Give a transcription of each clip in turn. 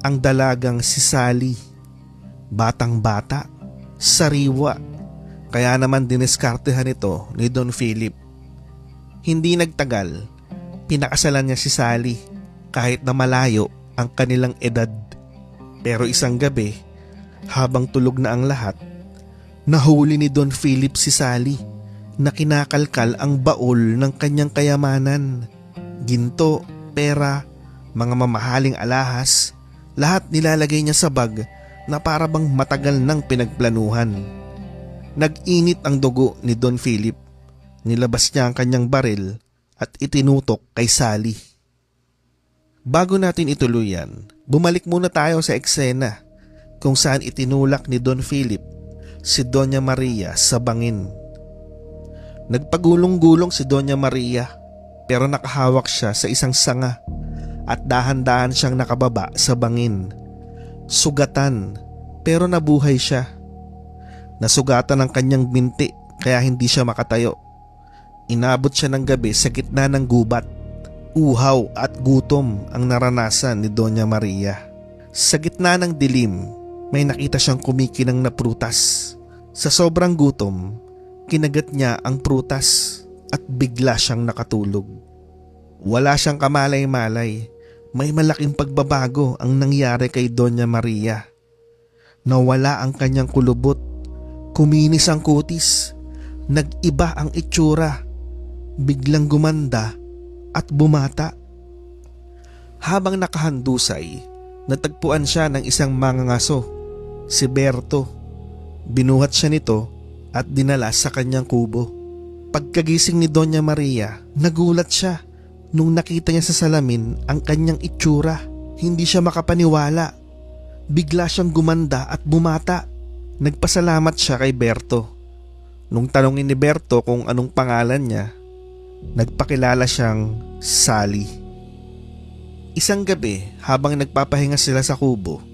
ang dalagang si Sally. Batang-bata, sariwa, kaya naman diniskartehan ito ni Don Philip. Hindi nagtagal, pinakasalan niya si Sally kahit na malayo ang kanilang edad. Pero isang gabi, habang tulog na ang lahat, nahuli ni Don Philip si Sally na kinakalkal ang baol ng kanyang kayamanan. Ginto, pera, mga mamahaling alahas, lahat nilalagay niya sa bag na para bang matagal nang pinagplanuhan. Nag-init ang dugo ni Don Philip. Nilabas niya ang kanyang baril at itinutok kay Sally. Bago natin ituloy yan, bumalik muna tayo sa eksena kung saan itinulak ni Don Philip si Doña Maria sa bangin. Nagpagulong-gulong si Doña Maria pero nakahawak siya sa isang sanga at dahan-dahan siyang nakababa sa bangin. Sugatan pero nabuhay siya. Nasugatan ang kanyang binti kaya hindi siya makatayo. Inabot siya ng gabi sa gitna ng gubat. Uhaw at gutom ang naranasan ni Doña Maria. Sa gitna ng dilim, may nakita siyang kumikinang na prutas. Sa sobrang gutom, kinagat niya ang prutas at bigla siyang nakatulog. Wala siyang kamalay-malay. May malaking pagbabago ang nangyari kay Doña Maria. Nawala ang kanyang kulubot. Kuminis ang kutis. Nag-iba ang itsura. Biglang gumanda at bumata. Habang nakahandusay, natagpuan siya ng isang mangangaso, si Berto. Binuhat siya nito at dinala sa kanyang kubo. Pagkagising ni Doña Maria, nagulat siya nung nakita niya sa salamin ang kanyang itsura. Hindi siya makapaniwala. Bigla siyang gumanda at bumata. Nagpasalamat siya kay Berto. Nung tanongin ni Berto kung anong pangalan niya, nagpakilala siyang Sally. Isang gabi, habang nagpapahinga sila sa kubo,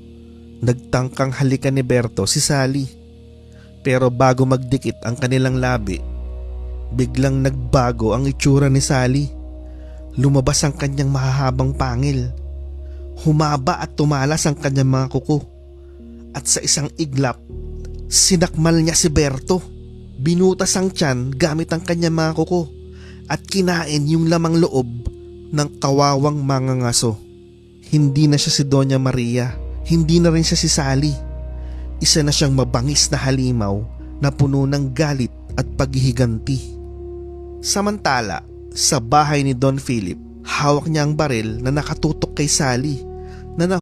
nagtangkang halikan ni Berto si Sally. Pero bago magdikit ang kanilang labi, biglang nagbago ang itsura ni Sally. Lumabas ang kanyang mahahabang pangil. Humaba at tumalas ang kanyang mga kuko. At sa isang iglap, sinakmal niya si Berto. Binutas ang tiyan gamit ang kanyang mga kuko at kinain yung lamang loob ng kawawang mangangaso. Hindi na siya si Doña Maria, hindi na rin siya si Sally. Isa na siyang mabangis na halimaw na puno ng galit at paghihiganti. Samantala, sa bahay ni Don Philip, hawak niya ang baril na nakatutok kay Sally na